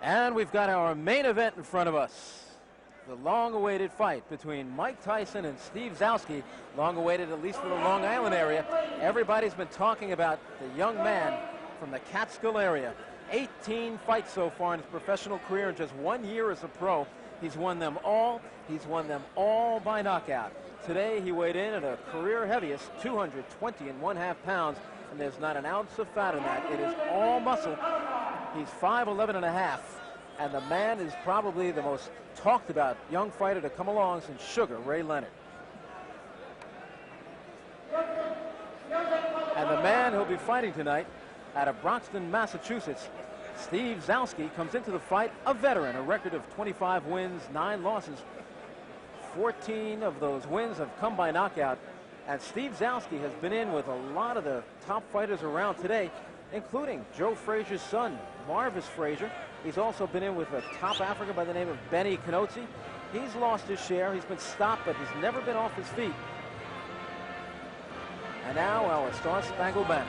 And we've got our main event in front of us. The long-awaited fight between Mike Tyson and Steve Zouski. Long-awaited, at least for the Long Island area. Everybody's been talking about the young man from the Catskill area. 18 fights so far in his professional career in just 1 year as a pro. He's won them all. He's won them all by knockout. Today he weighed in at a career heaviest, 220.5 pounds, and there's not an ounce of fat in that. It is all muscle. He's 5'11.5", and the man is probably the most talked about young fighter to come along since Sugar Ray Leonard. And the man who'll be fighting tonight out of Broxton, Massachusetts, Steve Zouski, comes into the fight a veteran, a record of 25 wins, 9 losses. 14 of those wins have come by knockout. And Steve Zouski has been in with a lot of the top fighters around today, including Joe Frazier's son, Marvis Frazier. He's also been in with a top African by the name of Benny Canozzi. He's lost his share. He's been stopped, but he's never been off his feet. And now our Star-Spangled Banner.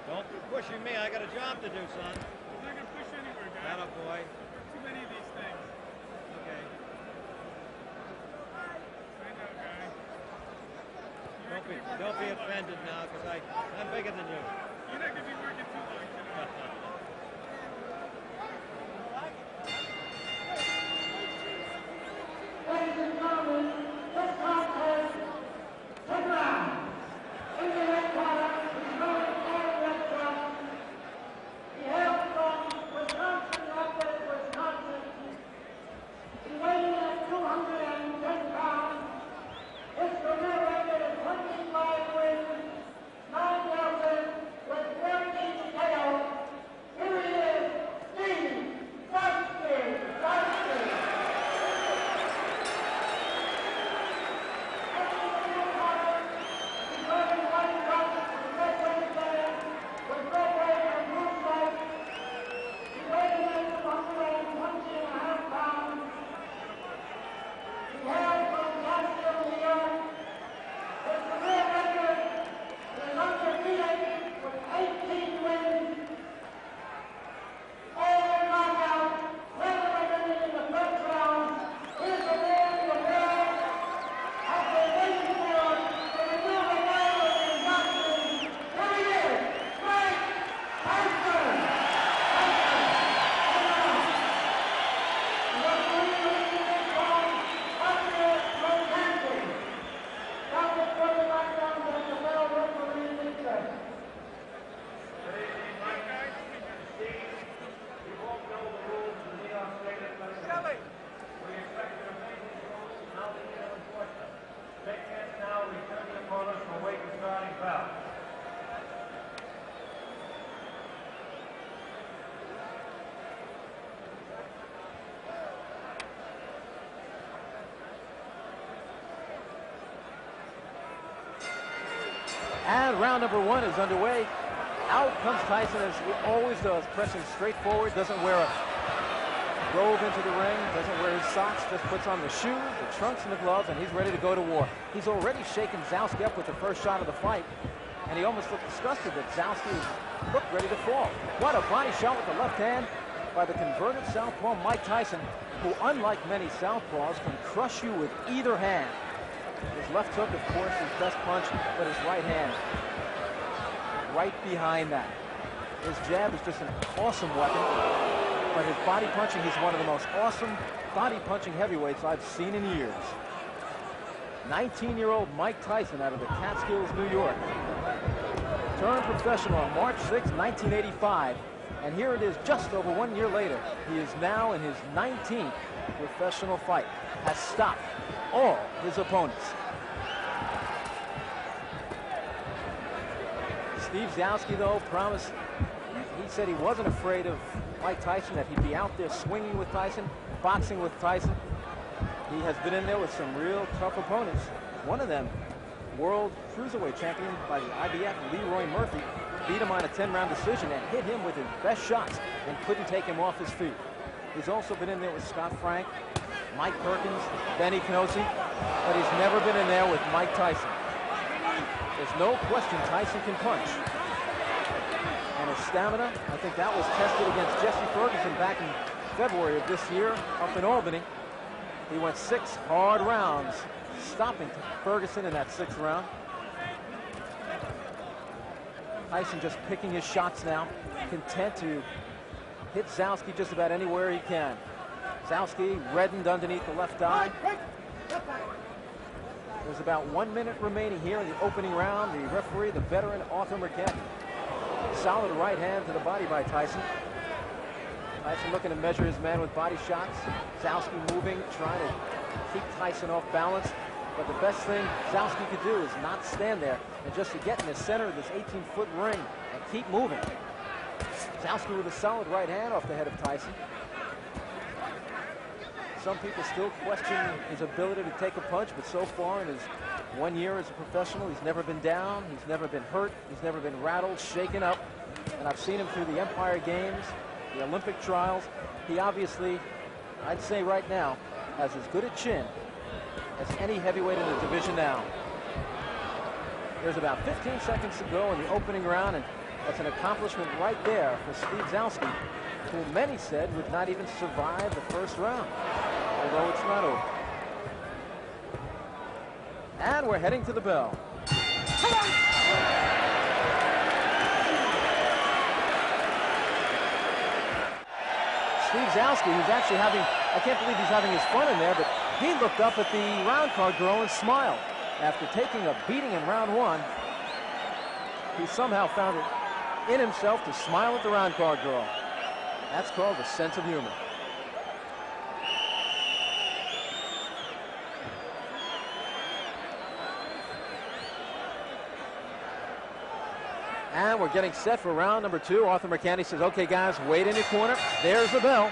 Don't be pushing me. I got a job to do, son. I'm not gonna push anywhere, guys. Atta boy. Too many of these things. Okay. I know, guy. Don't be offended now, because I'm bigger than you. You're not gonna be working too long tonight. Ladies and gentlemen, this contest, 10 rounds. In the red corner, he's wearing all red trunks. He hails from Wisconsin, Rapids, Wisconsin. He weighed in at 210 pounds. His career record is 25 wins, 9 losses, with 13 KOs. Here he is, Steve Zouski. And round number 1 is underway. Out comes Tyson, as he always does, pressing straight forward, doesn't wear a robe into the ring, doesn't wear his socks, just puts on the shoes, the trunks, and the gloves, and he's ready to go to war. He's already shaken Zouski up with the first shot of the fight. and he almost looked disgusted that Zouski looked ready to fall. What a body shot with the left hand by the converted southpaw Mike Tyson, who, unlike many southpaws, can crush you with either hand. His left hook, of course, his best punch, but his right hand right behind that. His jab is just an awesome weapon, but his body punching, he's one of the most awesome body punching heavyweights I've seen in years. 19-year-old Mike Tyson out of the Catskills, New York. Turned professional on March 6, 1985. And here it is just over 1 year later. He is now in his 19th professional fight. Has stopped all his opponents. Steve Zouski, though, promised, he said he wasn't afraid of Mike Tyson, that he'd be out there swinging with Tyson, boxing with Tyson. He has been in there with some real tough opponents. One of them, world cruiserweight champion by the IBF, Leroy Murphy, beat him on a 10-round decision and hit him with his best shots and couldn't take him off his feet. He's also been in there with Scott Frank, Mike Perkins, Benny Canosi, but he's never been in there with Mike Tyson. There's no question Tyson can punch. And his stamina, I think that was tested against Jesse Ferguson back in February of this year up in Albany. He went 6 hard rounds, stopping Ferguson in that 6th round. Tyson just picking his shots now, content to hit Zouski just about anywhere he can. Zouski reddened underneath the left eye. There's about 1 minute remaining here in the opening round. The referee, the veteran Arthur McCann. Solid right hand to the body by Tyson. Tyson looking to measure his man with body shots. Zouski moving, trying to keep Tyson off balance. But the best thing Zouski could do is not stand there and just to get in the center of this 18-foot ring and keep moving. Zouski with a solid right hand off the head of Tyson. Some people still question his ability to take a punch, but so far in his 1 year as a professional, he's never been down, he's never been hurt, he's never been rattled, shaken up. And I've seen him through the Empire Games, the Olympic trials. He obviously, I'd say right now, has as good a chin as any heavyweight in the division now. There's about 15 seconds to go in the opening round, and that's an accomplishment right there for Steve Zouski, who many said would not even survive the first round, although it's not over. And we're heading to the bell. Steve Zouski, who's actually having, I can't believe he's having his fun in there, but he looked up at the round card girl and smiled. After taking a beating in round 1, he somehow found it in himself to smile at the round card girl. That's called a sense of humor. And we're getting set for round number 2. Arthur McCann says, okay, guys, wait in your corner. There's the bell.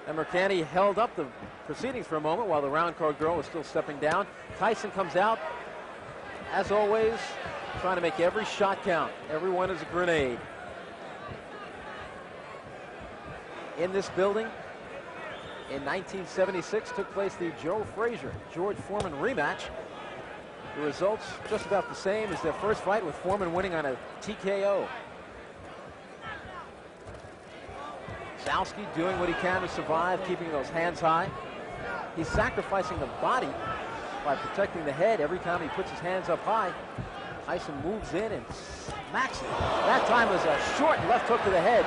And McCann held up the proceedings for a moment while the round card girl was still stepping down. Tyson comes out, as always, trying to make every shot count. Everyone is a grenade. In this building, in 1976, took place the Joe Frazier, George Foreman rematch. The results just about the same as their first fight, with Foreman winning on a TKO. Zouski doing what he can to survive, keeping those hands high. He's sacrificing the body by protecting the head every time he puts his hands up high. Tyson moves in and smacks it. That time was a short left hook to the head.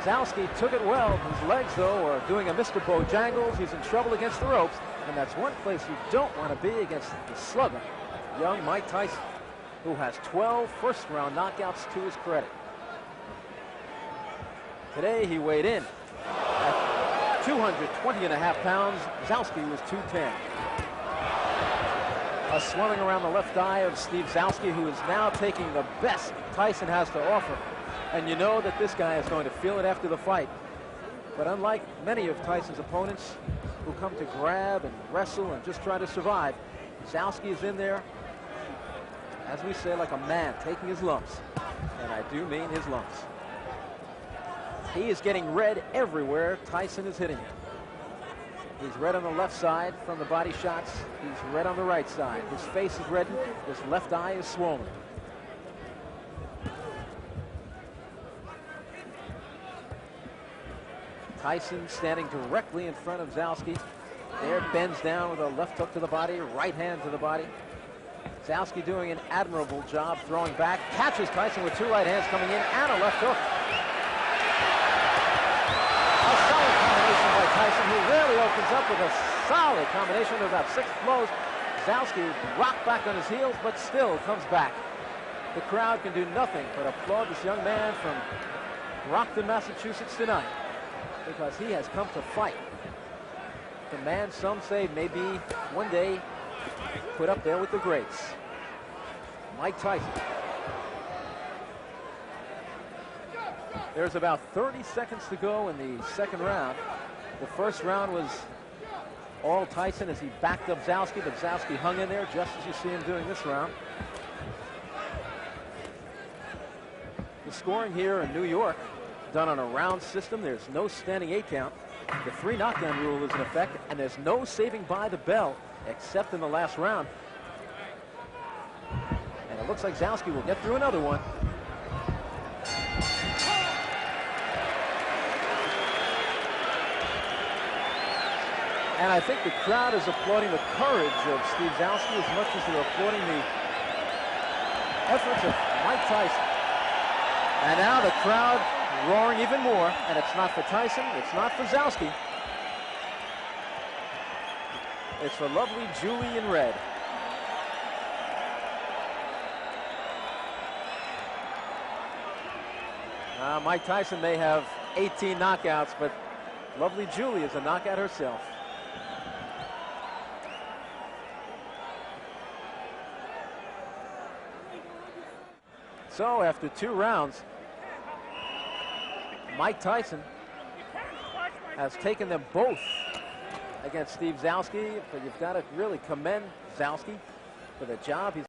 Zouski took it well. His legs, though, are doing a Mr. Bojangles. He's in trouble against the ropes, and that's one place you don't want to be against the slugger, young Mike Tyson, who has 12 first-round knockouts to his credit. Today, he weighed in at 220.5 pounds. Zouski was 210. A swelling around the left eye of Steve Zouski, who is now taking the best Tyson has to offer. And you know that this guy is going to feel it after the fight. But unlike many of Tyson's opponents who come to grab and wrestle and just try to survive, Zouski is in there, as we say, like a man, taking his lumps. And I do mean his lumps. He is getting red everywhere Tyson is hitting him. He's red on the left side from the body shots. He's red on the right side. His face is reddened. His left eye is swollen. Tyson standing directly in front of Zouski. There, bends down with a left hook to the body, right hand to the body. Zouski doing an admirable job throwing back. Catches Tyson with two right hands coming in and a left hook. A solid combination by Tyson, who rarely opens up with a solid combination of about 6 blows. Zouski rocked back on his heels, but still comes back. The crowd can do nothing but applaud this young man from Brockton, Massachusetts tonight, because he has come to fight. The man some say may be one day put up there with the greats. Mike Tyson. There's about 30 seconds to go in the second round. The first round was all Tyson as he backed up Zouski, but Zouski hung in there just as you see him doing this round. The scoring here in New York, done on a round system. There's no standing 8 count. The 3 knockdown rule is in effect, and there's no saving by the bell except in the last round. And it looks like Zouski will get through another one. And I think the crowd is applauding the courage of Steve Zouski as much as they're applauding the efforts of Mike Tyson. And now the crowd roaring even more, and it's not for Tyson, it's not for Zouski. It's for lovely Julie in red. Mike Tyson may have 18 knockouts, but lovely Julie is a knockout herself. So after 2 rounds, Mike Tyson has taken them both against Steve Zouski, but you've got to really commend Zouski for the job he's